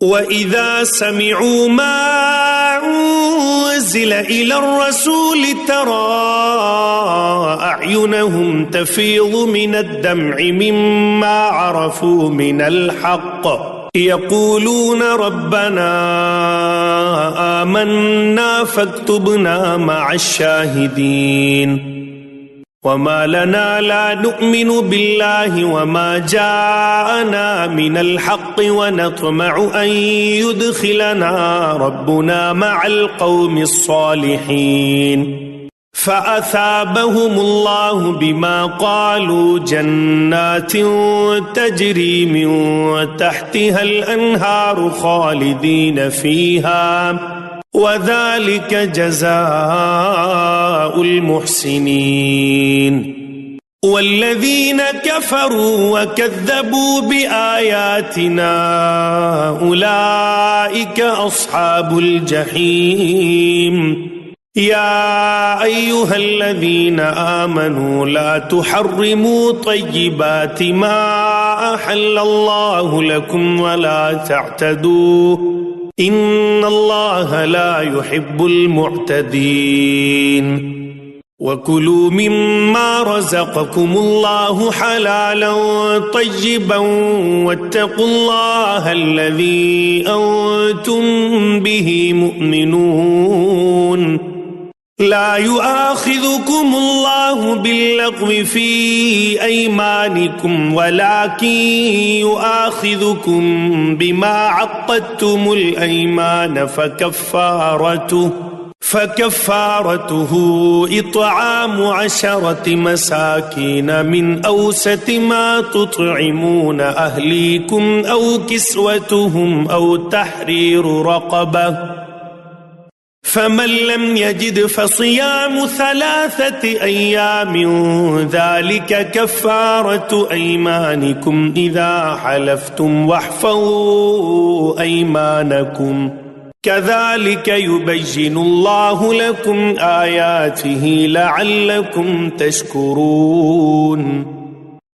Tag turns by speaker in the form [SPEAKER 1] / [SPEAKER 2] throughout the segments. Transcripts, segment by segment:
[SPEAKER 1] وإذا سمعوا ما أنزل إلى الرسول ترى أعينهم تفيض من الدمع مما عرفوا من الحق يقولون ربنا آمنا فاكتبنا مع الشاهدين وما لنا لا نؤمن بالله وما جاءنا من الحق ونطمع أن يدخلنا ربنا مع القوم الصالحين فأثابهم الله بما قالوا جنات تجري من تحتها الأنهار خالدين فيها وذلك جزاء المحسنين والذين كفروا وكذبوا بآياتنا أولئك أصحاب الجحيم يا أيها الذين آمنوا لا تحرموا طيبات ما أحل الله لكم ولا تعتدوا إن الله لا يحب المعتدين وكلوا مما رزقكم الله حلالا طيبا واتقوا الله الذي أنتم به مؤمنون لا يؤاخذكم الله باللغو في أيمانكم ولكن يؤاخذكم بما عقدتم الأيمان فكفارته إطعام 10 مساكين من أوسط ما تطعمون أهليكم أو كسوتهم أو تحرير رقبة فمن لم يجد فصيام 3 أيام ذلك كفارة أيمانكم إذا حلفتم واحفظوا أيمانكم كذلك يبين الله لكم آياته لعلكم تشكرون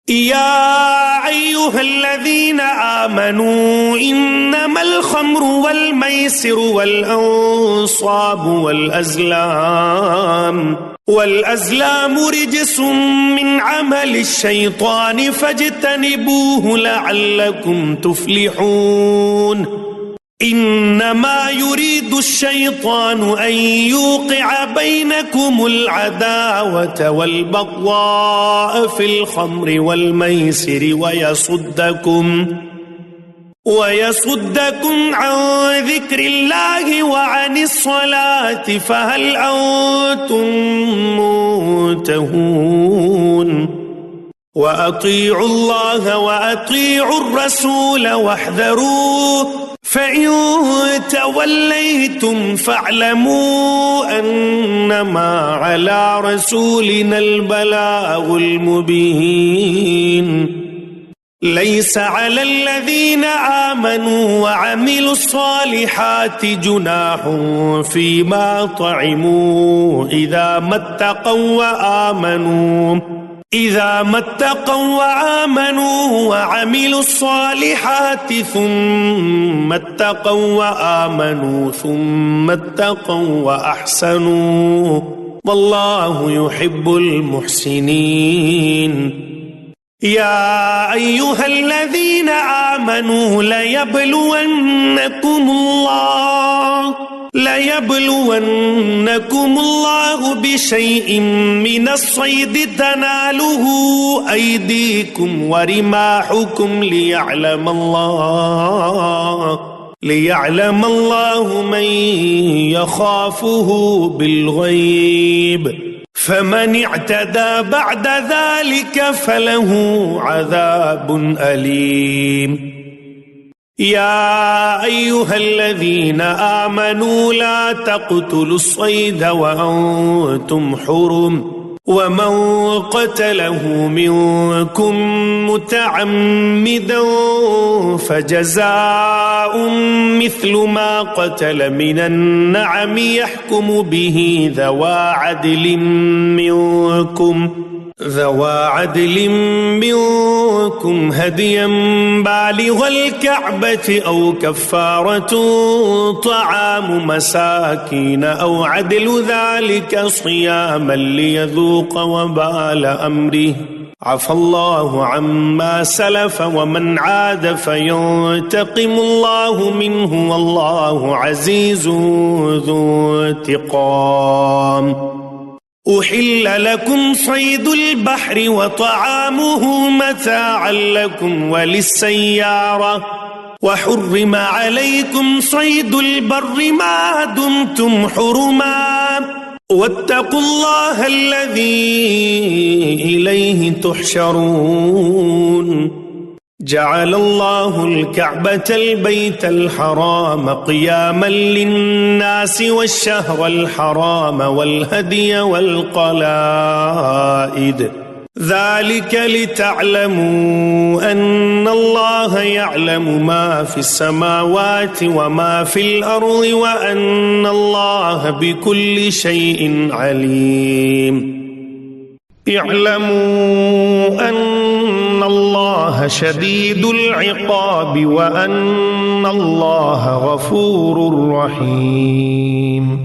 [SPEAKER 1] يا أيها الذين آمنوا إنما الخمر والميسر والأنصاب والأزلام رجس من عمل الشيطان فاجتنبوه لعلكم تفلحون إنما يريد الشيطان أن يوقع بينكم العداوة والبغضاء في الخمر والميسر ويصدكم عن ذكر الله وعن الصلاة فهل أنتم منتهون وأطيعوا الله وأطيعوا الرسول واحذروا فإن توليتم فاعلموا أنما على رسولنا البلاغ المبين ليس على الذين آمنوا وعملوا الصالحات جناح فيما طعموا إذا ما اتقوا وآمنوا وعملوا الصالحات ثم اتقوا وآمنوا ثم اتقوا وأحسنوا والله يحب المحسنين يا أيها الذين آمنوا ليبلونكم الله بشيء من الصيد تناله أيديكم ورماحكم ليعلم الله من يخافه بالغيب فمن اعتدى بعد ذلك فله عذاب أليم يا أيها الذين آمنوا لا تقتلوا الصيد وأنتم حرم ومن قتله منكم متعمدا فجزاء مثل ما قتل من النعم يحكم به ذوى عدل منكم ذوى عدل منكم هديا بالغ الكعبة أو كفارة طعام مساكين أو عدل ذلك صياما ليذوق وبال أمره عفى الله عما سلف ومن عاد فينتقم الله منه والله عزيز ذو انتقام. أحل لكم صيد البحر وطعامه متاعا لكم وللسيارة وحرم عليكم صيد البر ما دمتم حرما واتقوا الله الذي إليه تحشرون. جعل الله الكعبة البيت الحرام قياما للناس والشهر الحرام والهدي والقلائد ذلك لتعلموا أن الله يعلم ما في السماوات وما في الأرض وأن الله بكل شيء عليم. اعلموا أن الله شديد العقاب وأن الله غفور رحيم.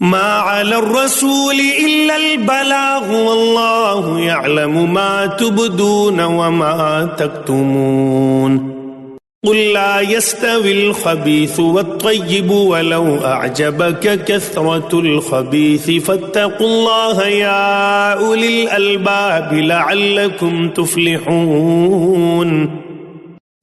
[SPEAKER 1] ما على الرسول إلا البلاغ والله يعلم ما تبدون وما تكتمون. قل لا يستوي الخبيث والطيب ولو أعجبك كثرة الخبيث فاتقوا الله يا أولي الألباب لعلكم تفلحون.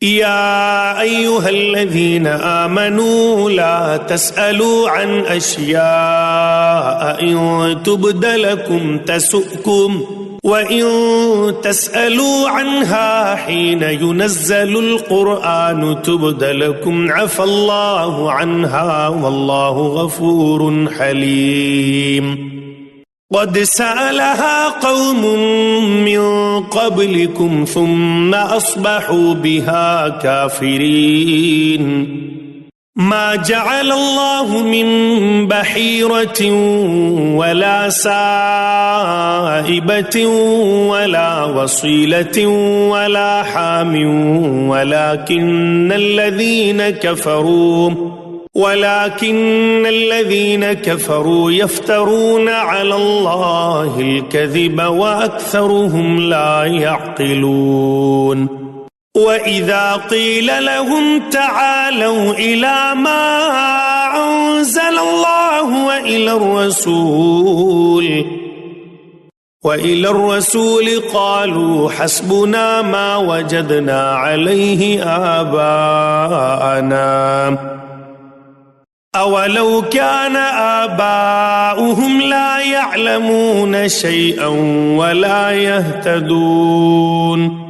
[SPEAKER 1] يا أيها الذين آمنوا لا تسألوا عن أشياء إن تبد لكم تسؤكم وإن تسألوا عنها حين ينزل القرآن تبد لكم عفى الله عنها والله غفور حليم. قد سألها قوم من قبلكم ثم أصبحوا بها كافرين. ما جعل الله من بحيرة ولا سائبة ولا وصيلة ولا حام ولكن الذين كفروا يفترون على الله الكذب وأكثرهم لا يعقلون. وإذا قيل لهم تعالوا إلى ما أنزل الله وإلى الرسول قالوا حسبنا ما وجدنا عليه آباءنا أولو كان آباؤهم لا يعلمون شيئا ولا يهتدون.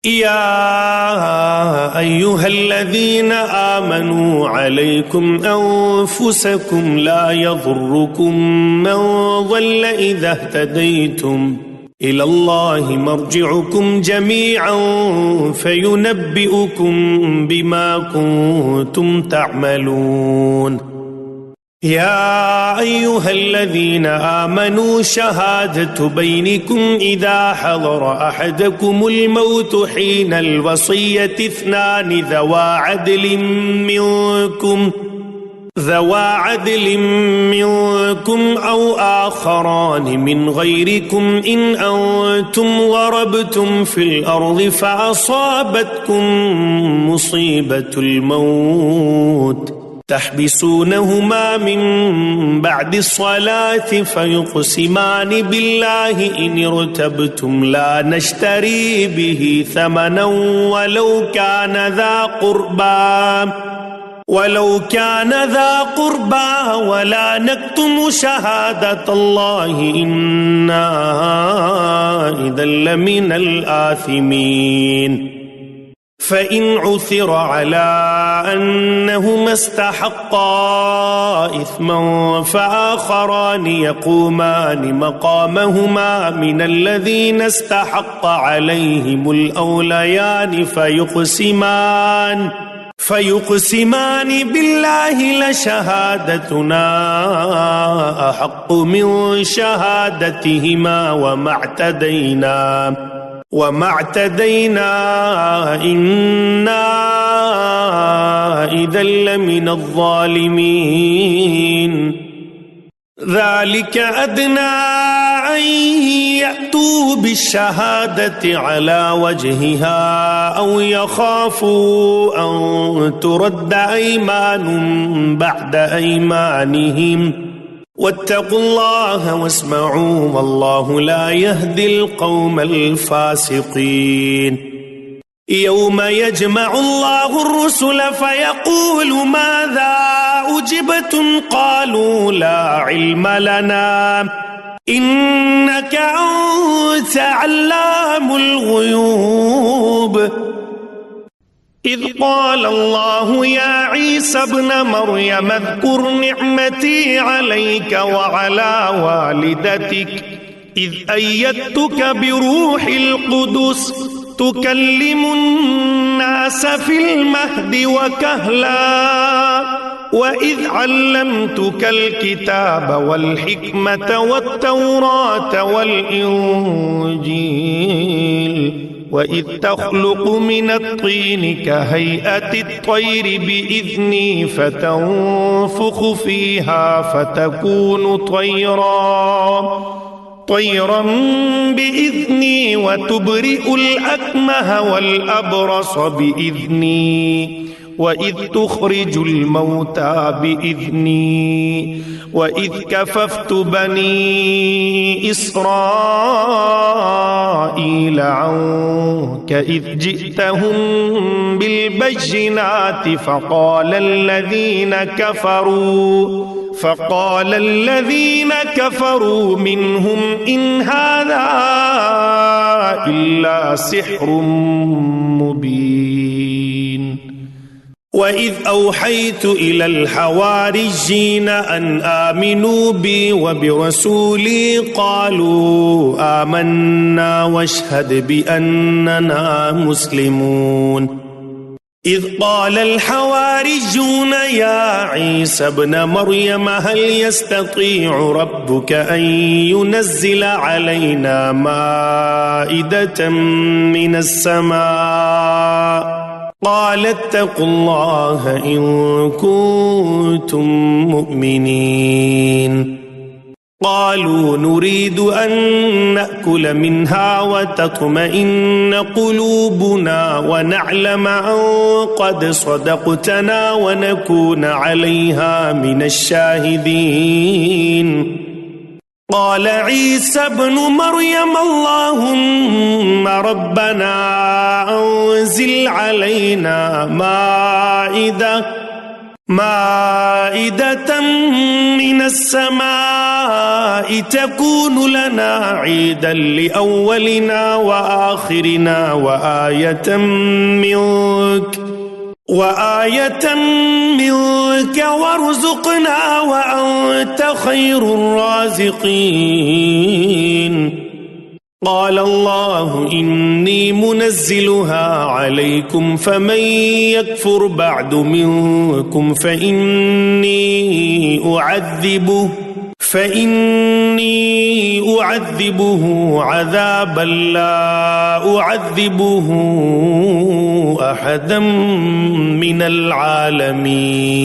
[SPEAKER 1] يا أيها الذين آمنوا عليكم أنفسكم لا يضركم من ضل إذا اهتديتم إلى الله مرجعكم جميعا فينبئكم بما كنتم تعملون. يا أيها الذين آمنوا شهادة بينكم إذا حضر أحدكم الموت حين الوصية اثنان ذوى عدل منكم أو آخران من غيركم إن أنتم ضربتم في الأرض فأصابتكم مصيبة الموت تحبسونهما من بعد الصلاة فيقسمان بالله إن ارتبتم لا نشتري به ثمنا ولو كان ذا قربى ولا نكتم شهادة الله إنا إذا لمن الآثمين. فإن عثر على أنهما استحقا إثما فآخران يقومان مقامهما من الذين استحق عليهم الأوليان فيقسمان بالله لشهادتنا أحق من شهادتهما وما اعتدينا إنا إذا لمن الظالمين. ذلك أدنى أن يأتوا بالشهادة على وجهها أو يخافوا أن ترد أيمان بعد أيمانهم واتقوا الله واسمعوا والله لا يهدي القوم الفاسقين. يوم يجمع الله الرسل فيقول ماذا أجبتم قالوا لا علم لنا إنك أنت علام الغيوب. إذ قال الله يا عيسى ابن مريم اذكر نعمتي عليك وعلى والدتك إذ أيدتك بروح القدس تكلم الناس في المهد وكهلا وإذ علمتك الكتاب والحكمة والتوراة والإنجيل وإذ تخلق من الطين كهيئة الطير بإذني فتنفخ فيها فتكون طيرا بإذني وتبرئ الأكمه والأبرص بإذني وإذ تخرج الموتى بإذني وإذ كففت بني إسرائيل عنك إذ جئتهم بالبينات فقال الذين كفروا منهم إن هذا إلا سحر مبين. وإذ أوحيت إلى الحواريين أن آمنوا بي وبرسولي قالوا آمنا واشهد بأننا مسلمون. إذ قال الحواريون يا عيسى ابن مريم هل يستطيع ربك أن ينزل علينا مائدة من السماء قال اتقوا الله إن كنتم مؤمنين. قالوا نريد أن نأكل منها وتطمئن قلوبنا ونعلم أن قد صدقتنا ونكون عليها من الشاهدين. قال عيسى ابن مريم اللهم ربنا أنزل علينا مائدة من السماء تكون لنا عيدا لأولنا وآخرنا وآية منك وارزقنا وأنت خير الرازقين. قال الله إني منزلها عليكم فمن يكفر بعد منكم فإني أعذبه عذابا لا أعذبه أحدا من العالمين.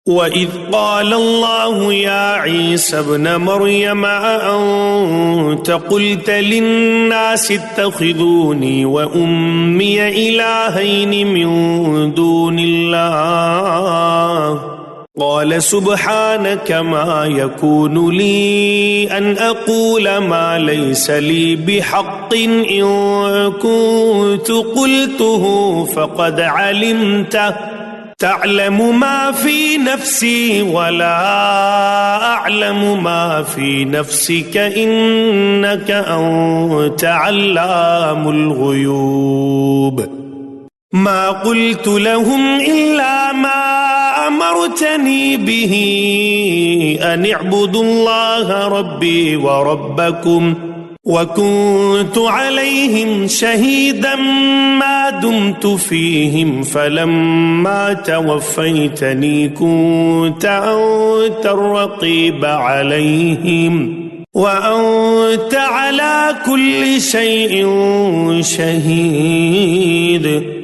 [SPEAKER 1] وإذ قال الله يا عيسى ابن مريم أأنت قلت للناس اتخذوني وأمي إلهين من دون الله قال سبحانك ما يكون لي أن أقول ما ليس لي بحق إن كنت قلته فقد علمته تعلم ما في نفسي ولا أعلم ما في نفسك إنك أنت علام الغيوب. ما قلت لهم إلا ما أمرتني به أن اعبدوا الله ربي وربكم وكنت عليهم شهيدا ما دمت فيهم فلما توفيتني كنت أنت الرقيب عليهم وأنت على كل شيء شهيد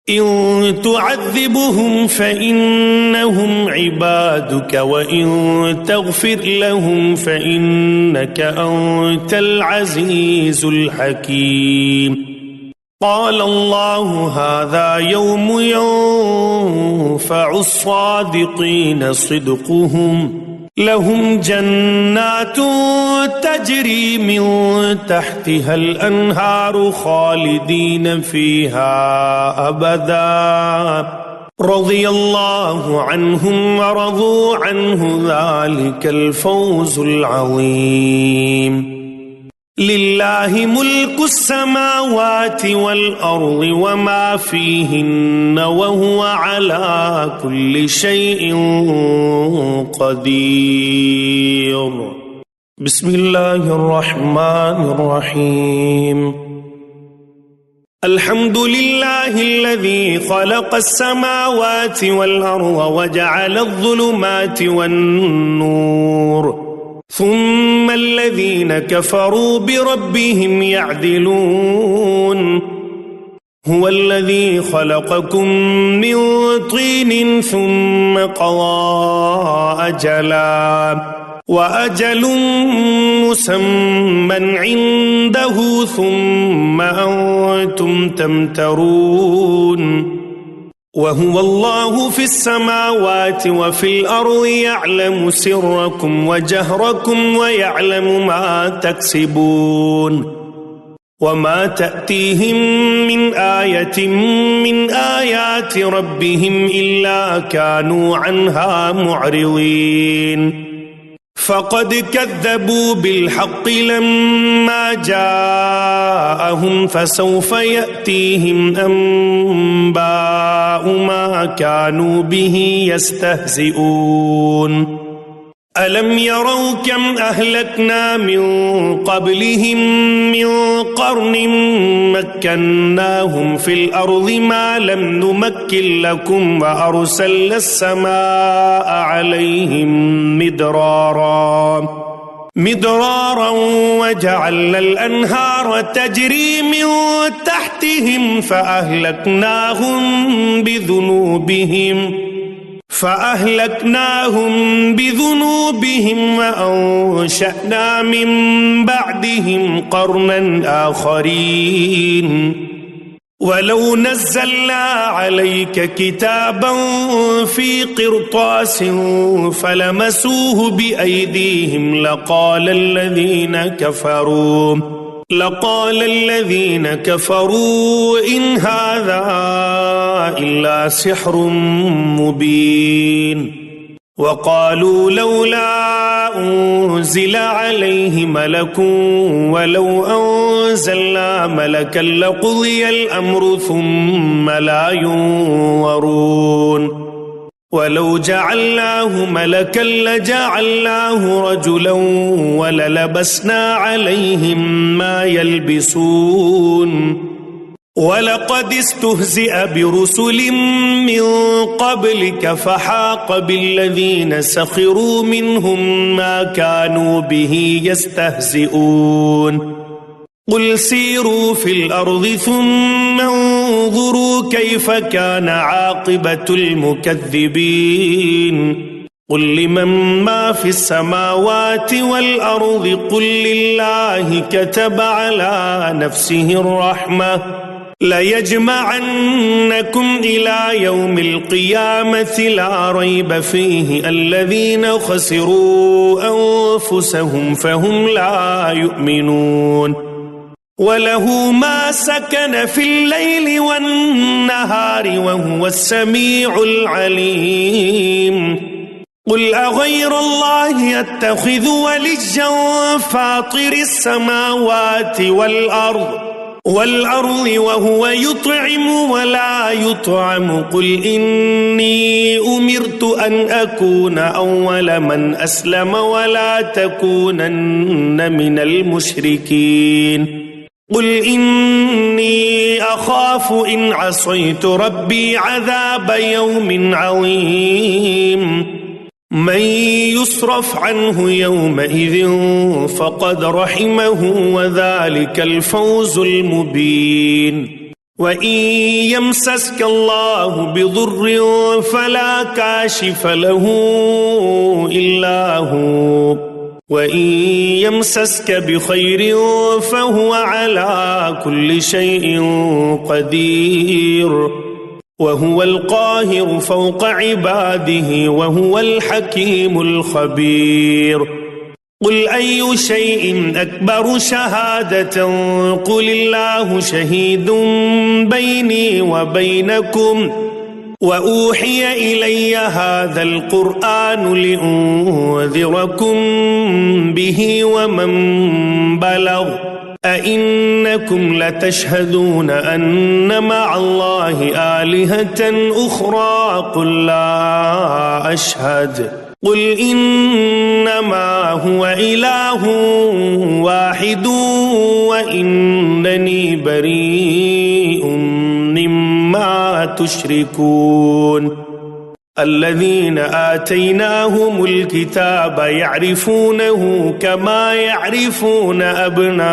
[SPEAKER 1] إن تعذبهم فإنهم عبادك وإن تغفر لهم فإنك أنت العزيز الحكيم قال الله هذا يوم ينفع الصادقين صدقهم لهم جنات تجري من تحتها الأنهار خالدين فيها أبدا رضي الله عنهم ورضوا عنه ذلك الفوز العظيم لله ملك السماوات والأرض وما فيهن وهو على كل شيء قدير بسم الله الرحمن الرحيم الحمد لله الذي خلق السماوات والأرض وجعل الظلمات والنور ثم الذين كفروا بربهم يعدلون هو الذي خلقكم من طين ثم قضى أجلا وأجل مسمى عنده ثم أنتم تمترون وهو الله في السماوات وفي الأرض يعلم سركم وجهركم ويعلم ما تكسبون وما تأتيهم من آية من آيات ربهم إلا كانوا عنها معرضين فقد كذبوا بالحق لما جاءهم فسوف يأتيهم أنباء ما كانوا به يستهزئون ألم يروا كم أهلكنا من قبلهم من قرن مكناهم في الأرض ما لم نمكن لكم وأرسلنا السماء عليهم مدرارا وجعلنا الأنهار تجري من تحتهم فأهلكناهم بذنوبهم وأنشأنا من بعدهم قرنا آخرين ولو نزلنا عليك كتابا في قرطاس فلمسوه بأيديهم لقال الذين كفروا إن هذا إلا سحر مبين وقالوا لولا أنزل عليه ملك ولو أنزلنا ملكا لقضي الأمر ثم لا ينظرون ولو جعلناه ملكا لجعلناه رجلا وللبسنا عليهم ما يلبسون ولقد استهزئ برسل من قبلك فحاق بالذين سخروا منهم ما كانوا به يستهزئون قل سيروا في الأرض ثم انظروا كيف كان عاقبة المكذبين قل لمن ما في السماوات والأرض قل لله كتب على نفسه الرحمة ليجمعنكم إلى يوم القيامة لا ريب فيه الذين خسروا أنفسهم فهم لا يؤمنون وله ما سكن في الليل والنهار وهو السميع العليم قل أغير الله أتخذ وليا فاطر السماوات والأرض والأرض وهو يطعم ولا يطعم قل إني أمرت أن أكون أول من أسلم ولا تكونن من المشركين قل إني أخاف إن عصيت ربي عذاب يوم عظيم من يصرف عنه يومئذ فقد رحمه وذلك الفوز المبين وإن يمسسك الله بضر فلا كاشف له إلا هو وإن يمسسك بخير فهو على كل شيء قدير وهو القاهر فوق عباده وهو الحكيم الخبير قل أي شيء أكبر شهادة قل الله شهيد بيني وبينكم وأوحي إلي هذا القرآن لأنذركم به ومن بلغ أئنكم لتشهدون أن مع الله آلهة أخرى قل لا أشهد قل إنما هو إله واحد وإنني بريء مما تشركون الذين آتيناهم الكتاب يعرفونه كما يعرفون أبناءهم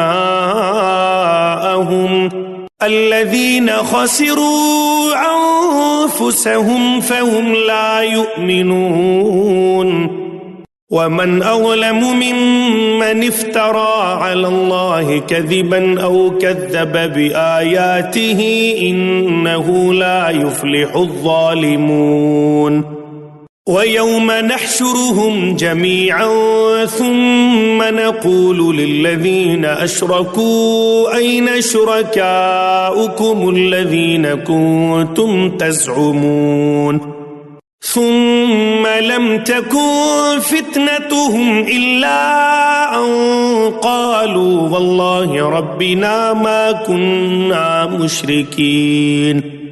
[SPEAKER 1] الذين خسروا أنفسهم فهم لا يؤمنون ومن أظلم ممن افترى على الله كذبا أو كذب بآياته إنه لا يفلح الظالمون ويوم نحشرهم جميعا ثم نقول للذين أشركوا أين شركاؤكم الذين كنتم تزعمون ثم لم تكن فتنتهم إلا أن قالوا والله ربنا ما كنا مشركين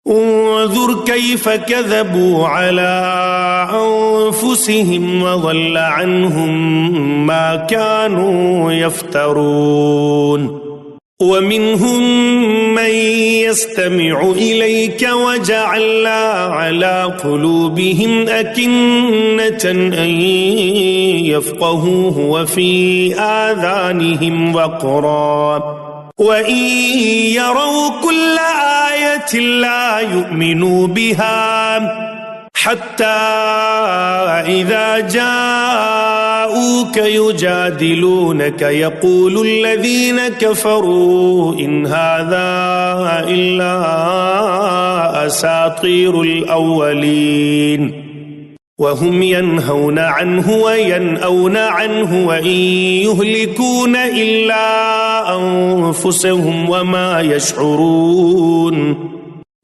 [SPEAKER 1] انظر كيف كذبوا على أنفسهم وضل عنهم ما كانوا يفترون ومنهم من يستمع إليك وجعلنا على قلوبهم أكنة أن يفقهوه وفي آذانهم وقرا وإن يروا كل آية لا يؤمنوا بها حتى إذا جاءوك يجادلونك يقول الذين كفروا إن هذا إلا أساطير الأولين وهم ينهون عنه وينأون عنه وإن يهلكون إلا أنفسهم وما يشعرون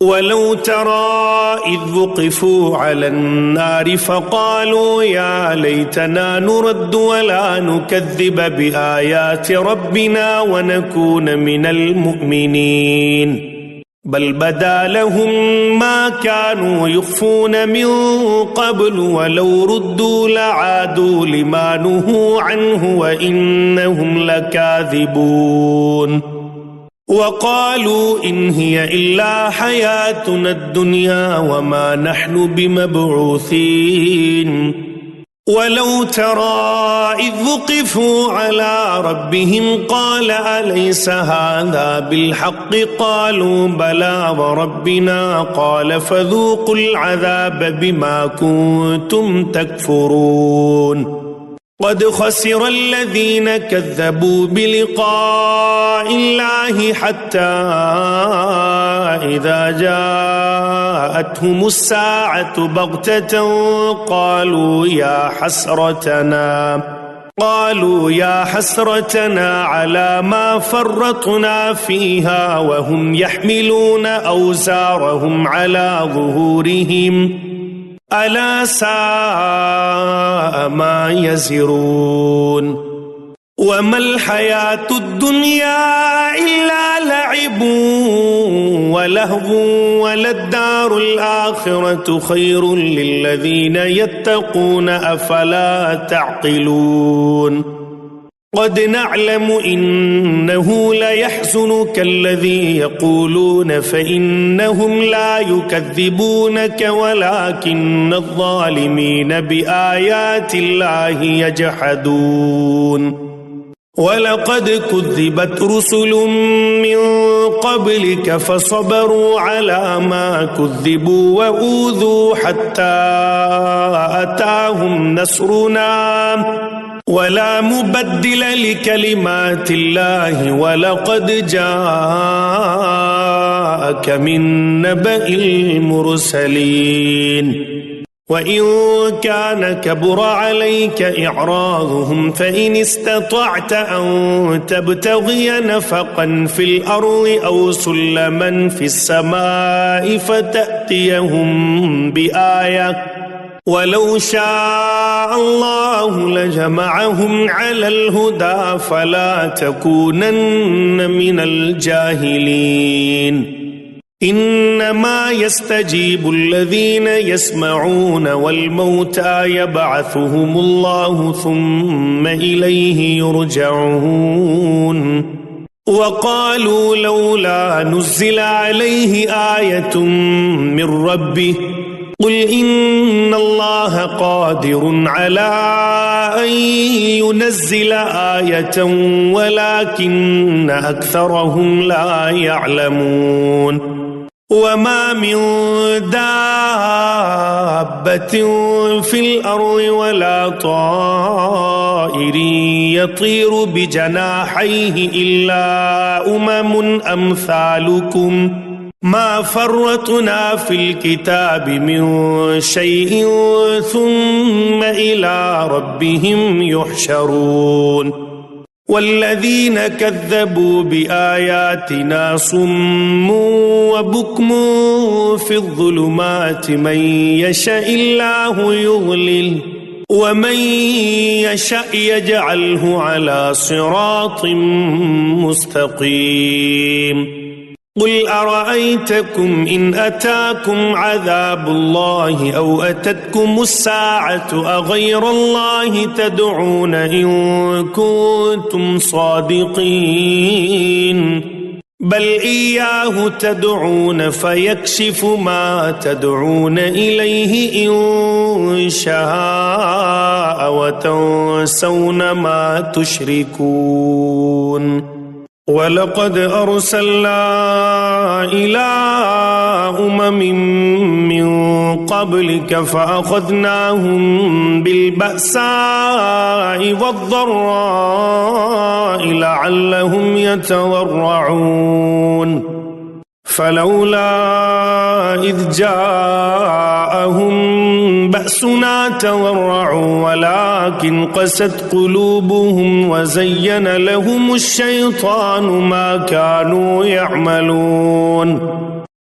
[SPEAKER 1] ولو ترى إذ وقفوا على النار فقالوا يا ليتنا نرد ولا نكذب بآيات ربنا ونكون من المؤمنين بل بدا لهم ما كانوا يخفون من قبل ولو ردوا لعادوا لما نهوا عنه وإنهم لكاذبون وقالوا إن هي إلا حياتنا الدنيا وما نحن بمبعوثين ولو ترى إذ وقفوا على ربهم قال أليس هذا بالحق قالوا بلى وربنا قال فذوقوا العذاب بما كنتم تكفرون قد خسر الذين كذبوا بلقاء الله حتى إذا جاءتهم الساعة بغتة قالوا يا حسرتنا على ما فرطنا فيها وهم يحملون أوزارهم على ظهورهم ألا ساء ما يزرون وما الحياة الدنيا إلا لعب ولهو وللدار الآخرة خير للذين يتقون أفلا تعقلون قد نعلم إنه ليحزنك الذي يقولون فإنهم لا يكذبونك ولكن الظالمين بآيات الله يجحدون ولقد كذبت رسل من قبلك فصبروا على ما كذبوا وأوذوا حتى أتاهم نصرنا ولا مبدل لكلمات الله ولقد جاءك من نبأ المرسلين وإن كان كبر عليك إعراضهم فإن استطعت أن تبتغي نفقا في الأرض أو سلما في السماء فتأتيهم بآية ولو شاء الله لجمعهم على الهدى فلا تكونن من الجاهلين إنما يستجيب الذين يسمعون والموتى يبعثهم الله ثم إليه يرجعون وقالوا لولا نزل عليه آية من ربه قل إن الله قادر على أن ينزل آية ولكن أكثرهم لا يعلمون وما من دابة في الأرض ولا طائر يطير بجناحيه إلا أمم أمثالكم ما فرطنا في الكتاب من شيء ثم إلى ربهم يحشرون والذين كذبوا بآياتنا صم وبكم في الظلمات من يشاء الله يضلل ومن يشاء يجعله على صراط مستقيم قل أرأيتكم إن أتاكم عذاب الله أو أتتكم الساعة أغير الله تدعون إن كنتم صادقين بل إياه تدعون فيكشف ما تدعون إليه إن شاء وتنسون ما تشركون ولقد أرسلنا إلى من قبلك فأخذناهم بالبأساء والضراء لعلهم يتضرعون فلولا إذ جاءهم بأسنا تضرعوا ولكن قست قلوبهم وزين لهم الشيطان ما كانوا يعملون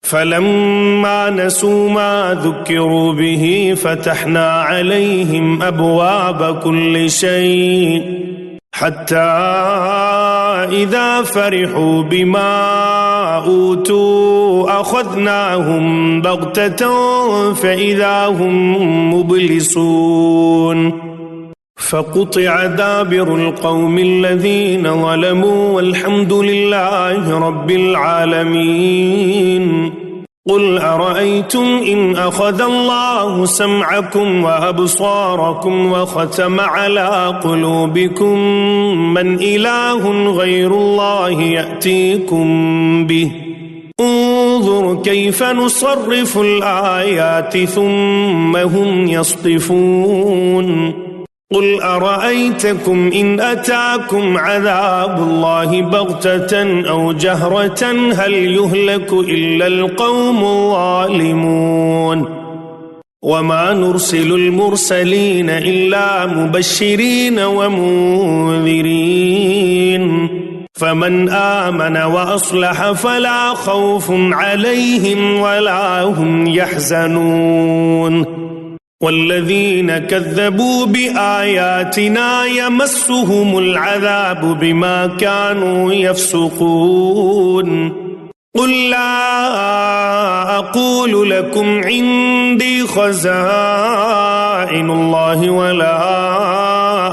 [SPEAKER 1] فلما نسوا ما ذكروا به فتحنا عليهم أبواب كل شيء حتى إذا فرحوا بما أوتوا أخذناهم بغتة فإذا هم مبلسون فقطع دابر القوم الذين ظلموا والحمد لله رب العالمين قل أرأيتم إن أخذ الله سمعكم وأبصاركم وختم على قلوبكم من إله غير الله يأتيكم به انظر كيف نصرف الآيات ثم هم يصطفون قل أرأيتكم إن أتاكم عذاب الله بغتة أو جهرة هل يهلك إلا القوم الظالمون وما نرسل المرسلين إلا مبشرين ومنذرين فمن آمن وأصلح فلا خوف عليهم ولا هم يحزنون والذين كذبوا بآياتنا يمسهم العذاب بما كانوا يفسقون قل لا أقول لكم عندي خزائن الله ولا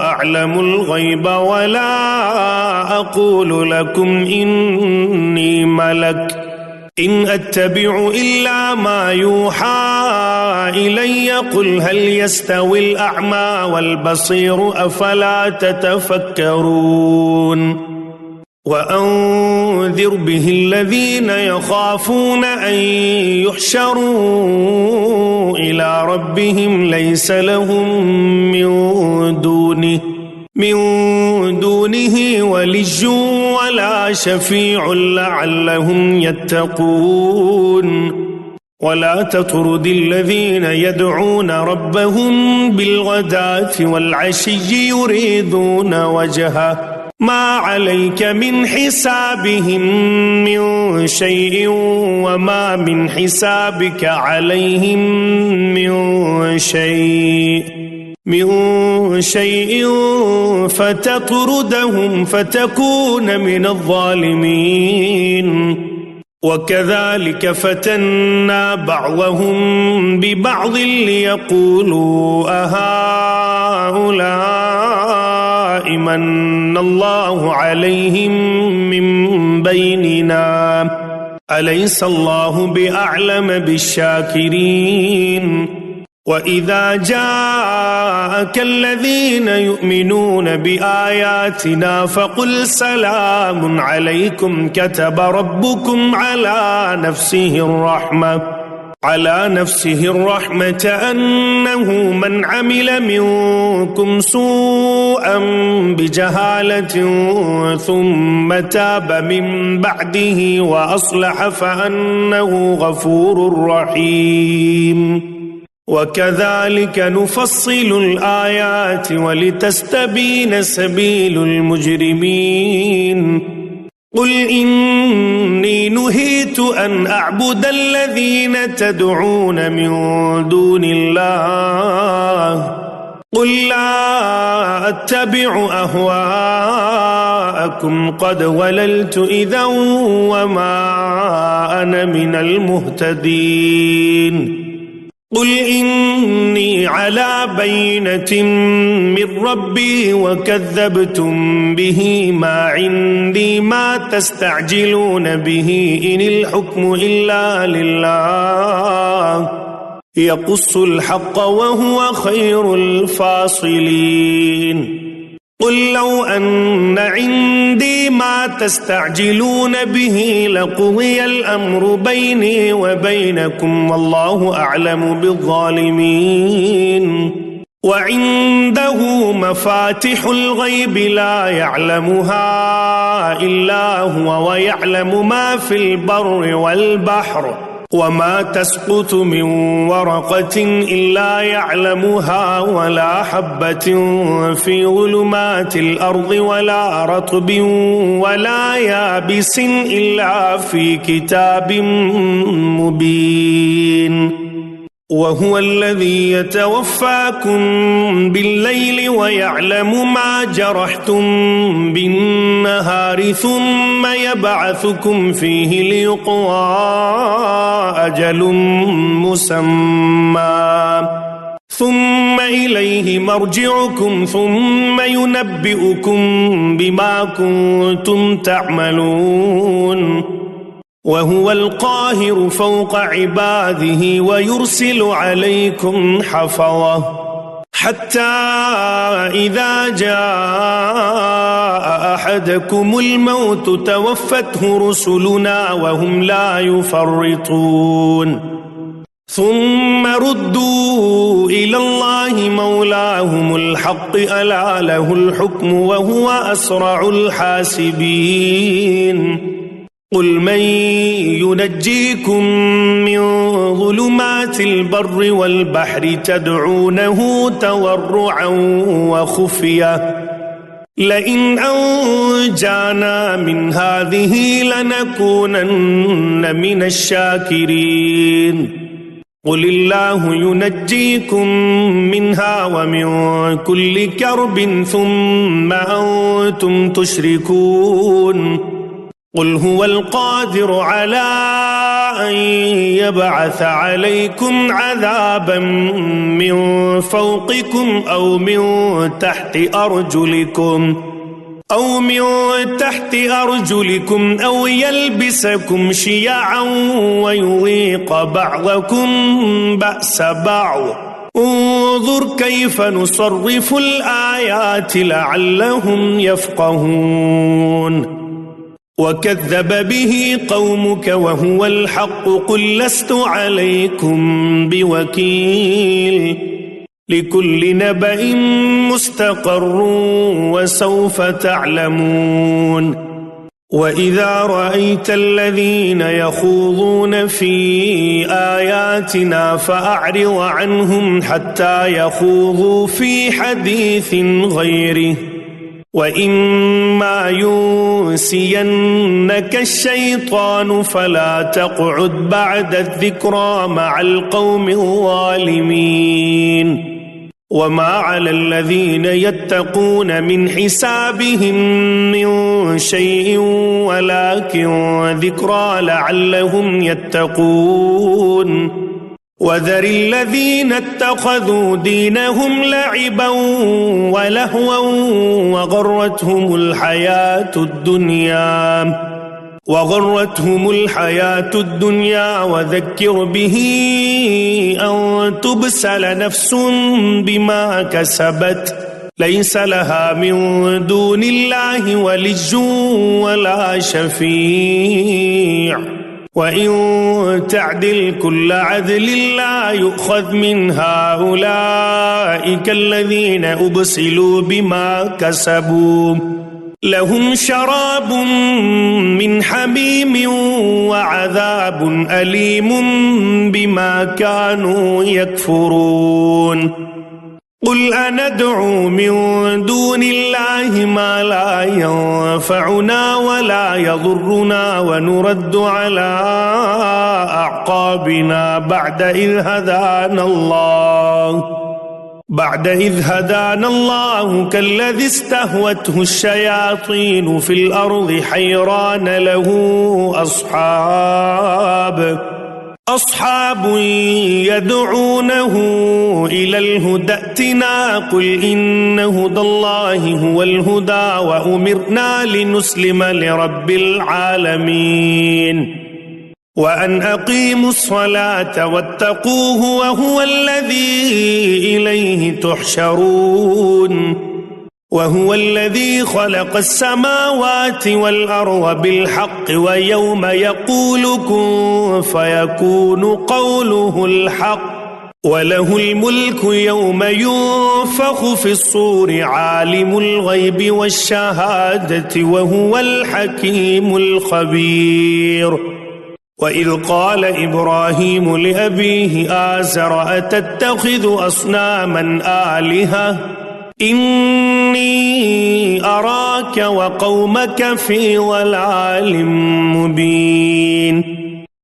[SPEAKER 1] أعلم الغيب ولا أقول لكم إني ملك إن أتبع إلا ما يوحى إلي قل هل يستوي الأعمى والبصير أفلا تتفكرون وأنذر به الذين يخافون أن يحشروا إلى ربهم ليس لهم من دونه ولي ولا شفيع لعلهم يتقون ولا تطرد الذين يدعون ربهم بالغداة والعشي يريدون وجهه ما عليك من حسابهم من شيء وما من حسابك عليهم من شيء فتطردهم فتكون من الظالمين وكذلك فتنا بعضهم ببعض ليقولوا أهؤلاء من الله عليهم من بيننا أليس الله بأعلم بالشاكرين وإذا جاءك الذين يؤمنون بآياتنا فقل سلام عليكم كتب ربكم على نفسه الرحمة أنه من عمل منكم سوءا بجهالة ثم تاب من بعده وأصلح فأنه غفور رحيم وكذلك نفصل الآيات ولتستبين سبيل المجرمين قل إني نهيت أن أعبد الذين تدعون من دون الله قل لا أتبع أهواءكم قد ضللت إذا وما أنا من المهتدين قل إني على بينة من ربي وكذبتم به ما عندي ما تستعجلون به إن الحكم إلا لله يقص الحق وهو خير الفاصلين قل لو أن عندي ما تستعجلون به لقضي الأمر بيني وبينكم والله أعلم بالظالمين وعنده مفاتح الغيب لا يعلمها إلا هو ويعلم ما في البر والبحر وما تسقط من ورقة إلا يعلمها ولا حبة في ظلمات الأرض ولا رطب ولا يابس إلا في كتاب مبين وهو الذي يتوفاكم بالليل ويعلم ما جرحتم بالنهار ثم يبعثكم فيه ليقضى أجل مسمى ثم إليه مرجعكم ثم ينبئكم بما كنتم تعملون وهو القاهر فوق عباده ويرسل عليكم حفظة حتى إذا جاء أحدكم الموت توفته رسلنا وهم لا يفرطون ثم ردوا إلى الله مولاهم الحق ألا له الحكم وهو أسرع الحاسبين قل من ينجيكم من ظلمات البر والبحر تدعونه تضرعا وخفية لئن أنجانا من هذه لنكونن من الشاكرين قل الله ينجيكم منها ومن كل كرب ثم أنتم تشركون قل هو القادر على أن يبعث عليكم عذابا من فوقكم أو من تحت أرجلكم أو يلبسكم شيعا ويذيق بعضكم بأس بعض انظر كيف نصرف الآيات لعلهم يفقهون وكذب به قومك وهو الحق قل لست عليكم بوكيل لكل نبأ مستقر وسوف تعلمون وإذا رأيت الذين يخوضون في آياتنا فأعرض عنهم حتى يخوضوا في حديث غيره وإما ينسينك الشيطان فلا تقعد بعد الذكرى مع القوم الظالمين وما على الذين يتقون من حسابهم من شيء ولكن ذكرى لعلهم يتقون وذر الذين اتخذوا دينهم لعبا ولهوا وغرتهم الحياة الدنيا وذكر به أن تبسل نفس بما كسبت ليس لها من دون الله ولي ولا شفيع وإن تعدل كل عدل لا يؤخذ من هؤلاء الذين أبسلوا بما كسبوا لهم شراب من حميم وعذاب أليم بما كانوا يكفرون قل أندعو من دون الله ما لا ينفعنا ولا يضرنا ونرد على أعقابنا بعد إذ هدانا الله كالذي استهوته الشياطين في الأرض حيران له أصحاب يدعونه إلى الهدى ائتنا قل إن هدى الله هو الهدى وأمرنا لنسلم لرب العالمين وأن أقيموا الصلاة واتقوه وهو الذي إليه تحشرون وهو الذي خلق السماوات والأرض بالحق ويوم يقول كن فيكون قوله الحق وله الملك يوم ينفخ في الصور عالم الغيب والشهادة وهو الحكيم الخبير وإذ قال إبراهيم لأبيه آزر أتتخذ أصناما آلهة إني أراك وقومك في ضلال مبين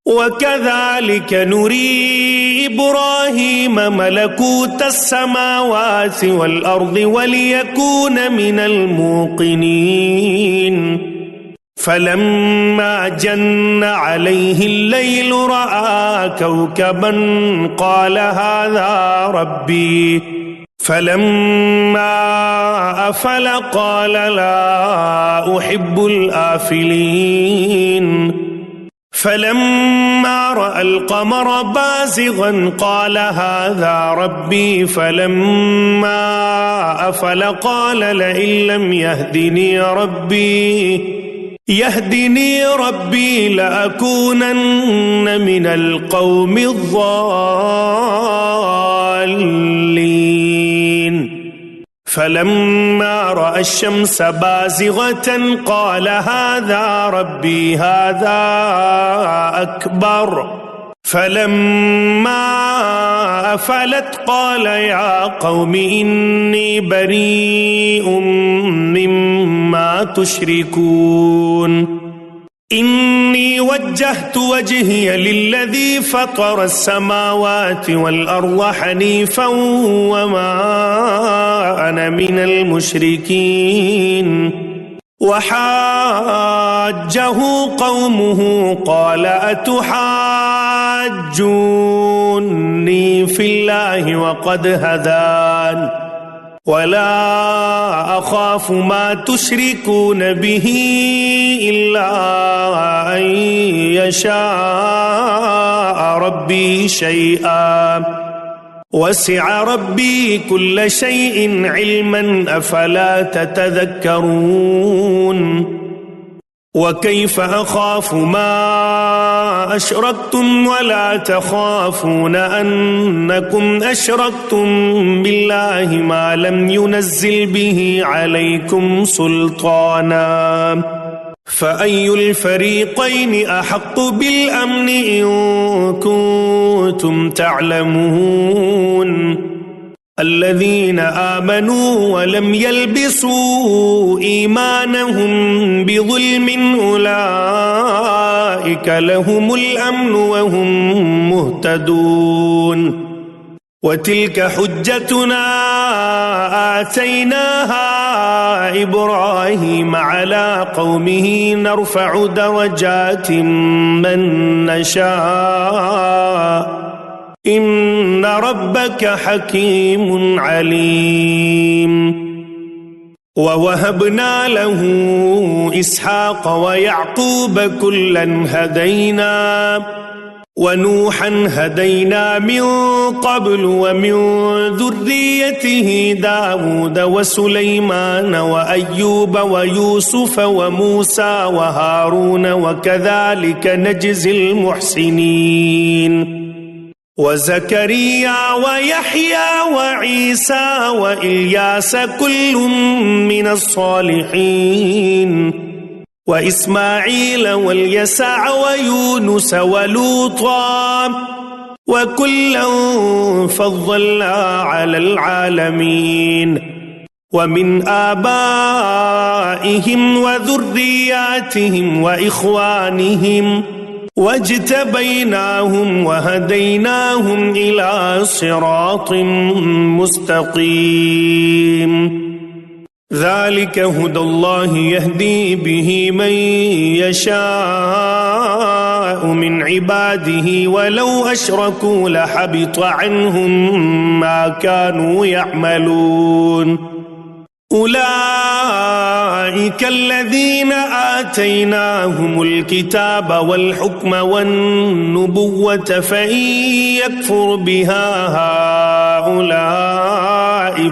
[SPEAKER 1] وكذلك نري إبراهيم ملكوت السماوات والأرض وليكون من الموقنين فلما جن عليه الليل رأى كوكبا قال هذا ربي فلما أفل قال لا أحب الآفلين فلما رأى القمر بازغا قال هذا ربي فلما أفل قال لئن لم يهدني ربي لأكونن من القوم الضالين فلما رأى الشمس بازغة قال هذا ربي هذا أكبر فلما أفلت قال يا قوم إني بريء مما تشركون إني وجهت وجهي للذي فطر السماوات والأرض حنيفا وما أنا من المشركين. وحاجه قومه قال أتحاجوني في الله وقد هدان ولا أخاف ما تشركون به إلا أن يشاء ربي شيئا وسع ربي كل شيء علما أفلا تتذكرون. وكيف أخاف ما أشركتم ولا تخافون أنكم أشركتم بالله ما لم ينزل به عليكم سلطانا فأي الفريقين أحق بالأمن إن كنتم تعلمون. الذين آمنوا ولم يلبسوا إيمانهم بظلم أولئك لهم الأمن وهم مهتدون. وتلك حجتنا آتيناها إبراهيم على قومه نرفع درجات من نشاء إن ربك حكيم عليم. ووهبنا له إسحاق ويعقوب كلا هدينا ونوحا هدينا من قبل ومن ذريته داود وسليمان وأيوب ويوسف وموسى وهارون وكذلك نجزي المحسنين. وزكريا ويحيى وعيسى وإلياس كل من الصالحين وإسماعيل واليسع ويونس ولوطا وكلا فضلنا على العالمين. ومن آبائهم وذرياتهم وإخوانهم واجتبيناهم وهديناهم إلى صراط مستقيم. ذلك هدى الله يهدي به من يشاء من عباده ولو أشركوا لحبط عنهم ما كانوا يعملون. أولئك الذين آتيناهم الكتاب والحكم والنبوة فإن يكفر بها هؤلاء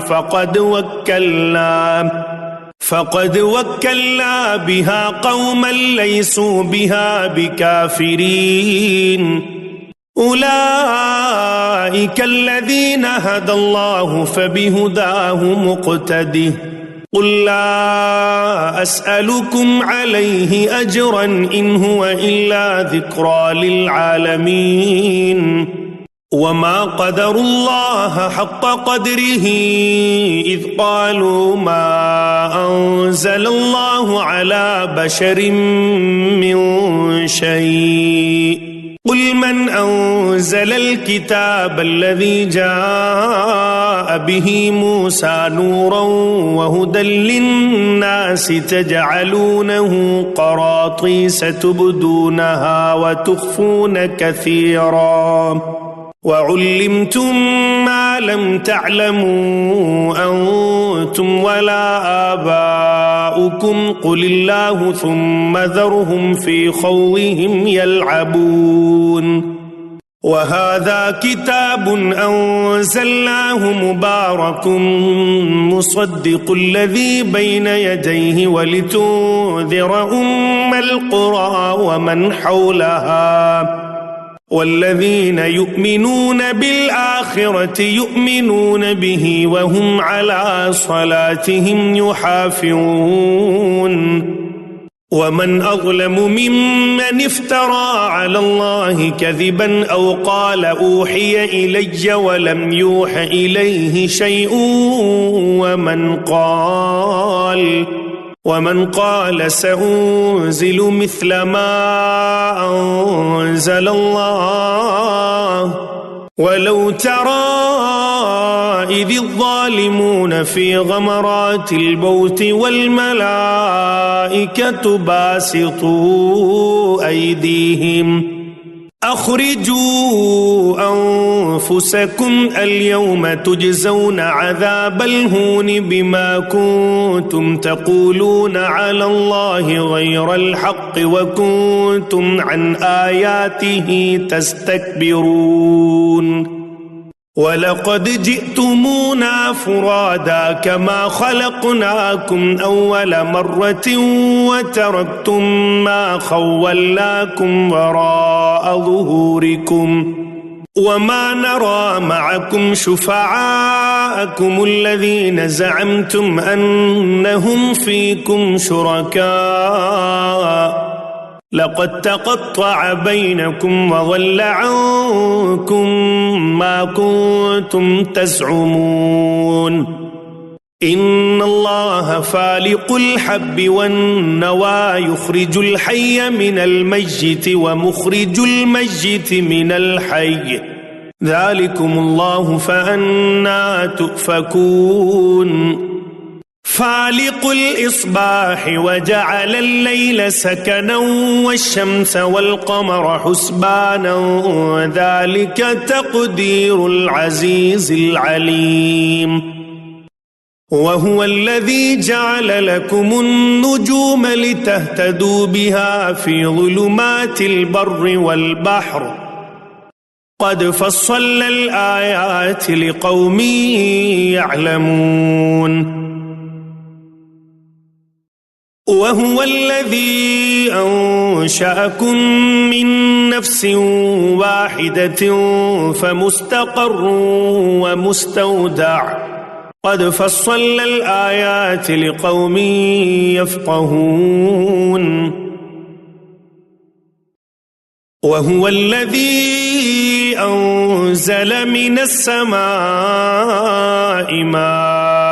[SPEAKER 1] فقد وكلنا بها قوما ليسوا بها بكافرين. أولئك الذين هدى الله فبهداه مقتده. قل لا أسألكم عليه أجرا إن هو إلا ذكرى للعالمين. وما قدروا الله حق قدره إذ قالوا ما أنزل الله على بشر من شيء. قل من أنزل الكتاب الذي جاء به موسى نورا وهدى للناس تجعلونه قراطيس تبدونها وتخفون كثيرا وعلمتم ما لم تعلموا أنتم ولا آباؤكم قل الله ثم ذرهم في خوضهم يلعبون. وهذا كتاب أنزلناه مبارك مصدق الذي بين يديه ولتنذر أم القرى ومن حولها والذين يؤمنون بالآخرة يؤمنون به وهم على صلاتهم يحافظون. ومن أظلم ممن افترى على الله كذبا أو قال أوحي إلي ولم يوح إليه شيء ومن قال ومن قال سأنزل مثل ما أنزل الله ولو ترى إذ الظالمون في غمرات الموت والملائكة باسطوا أيديهم أخرجوا أنفسكم اليوم تجزون عذاب الهون بما كنتم تقولون على الله غير الحق وكنتم عن آياته تستكبرون ولقد جئتمونا فرادا كما خلقناكم أول مرة وتركتم ما خولناكم وراء ظهوركم وما نرى معكم شفعاءكم الذين زعمتم أنهم فيكم شركاء لقد تقطع بينكم وضل عنكم ما كنتم تزعمون إن الله فالق الحب والنوى يخرج الحي من الميت ومخرج الميت من الحي ذلكم الله فأنى تؤفكون فالق الإصباح وجعل الليل سكنا والشمس والقمر حسبانا ذلك تقدير العزيز العليم وهو الذي جعل لكم النجوم لتهتدوا بها في ظلمات البر والبحر قد فصلنا الآيات لقوم يعلمون وهو الذي أنشأكم من نفس واحدة فمستقر ومستودع قد فصلنا الآيات لقوم يفقهون وهو الذي أنزل من السماء ماء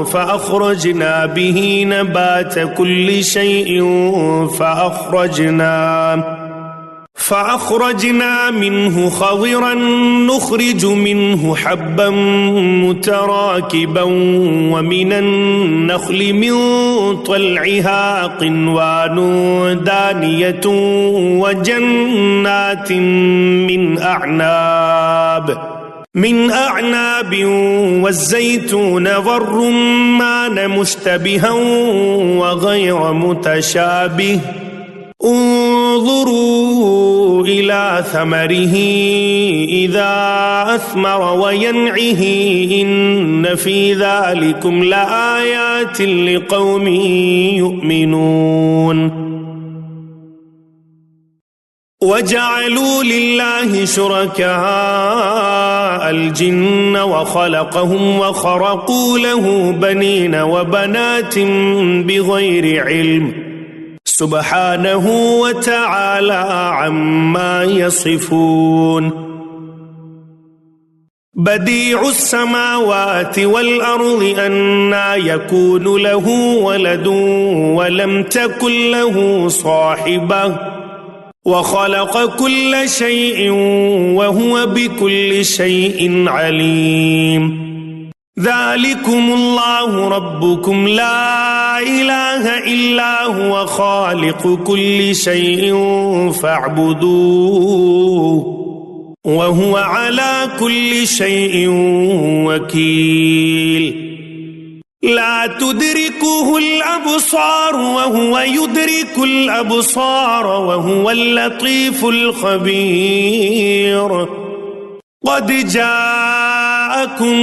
[SPEAKER 1] فأخرجنا به نبات كل شيء فأخرجنا منه خضرا نخرج منه حبا متراكبا ومن النخل من طلعها قنوان دانية وجنات من أعناب والزيتون والرمان مشتبها وغير متشابه انظروا إلى ثمره إذا أثمر وينعه إن في ذلكم لآيات لقوم يؤمنون وجعلوا لله شركاء الجن وخلقهم وخرقوا له بنين وبنات بغير علم سبحانه وتعالى عما يصفون بديع السماوات والأرض أنى يكون له ولد ولم تكن له صاحبة وخلق كل شيء وهو بكل شيء عليم ذلكم الله ربكم لا إله إلا هو خالق كل شيء فاعبدوه وهو على كل شيء وكيل لا تدركه الأبصار وهو يدرك الأبصار وهو اللطيف الخبير قد جاءكم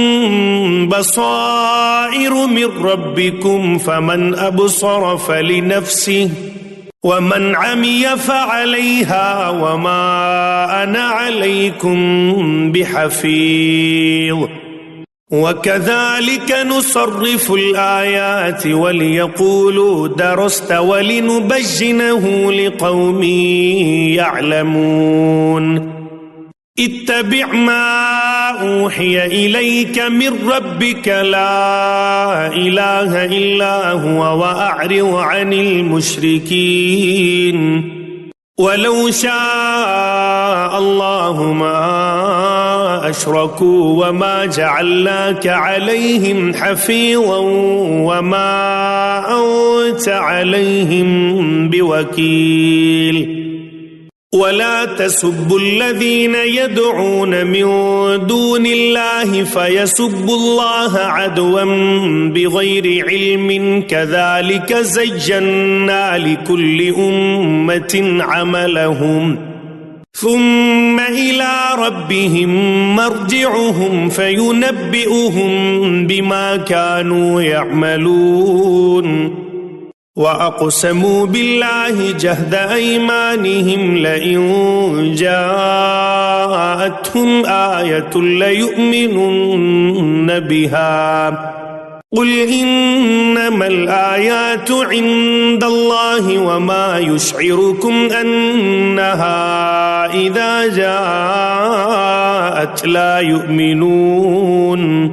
[SPEAKER 1] بصائر من ربكم فمن أبصر فلنفسه ومن عمي فعليها وما أنا عليكم بحفيظ وكذلك نصرف الآيات وليقولوا درست ولنبينه لقوم يعلمون اتبع ما أوحي إليك من ربك لا إله إلا هو وأعرض عن المشركين ولو شاء الله ما أشركوا وما جعلناك عليهم حفيظا وما أنت عليهم بوكيل ولا تسبوا الذين يدعون من دون الله فيسبوا الله عدوا بغير علم كذلك زينا لكل أمة عملهم ثم إلى ربهم مرجعهم فينبئهم بما كانوا يعملون وأقسموا بالله جهد أيمانهم لئن جاءتهم آية ليؤمنن بها قل إنما الآيات عند الله وما يشعركم أنها إذا جاءت لا يؤمنون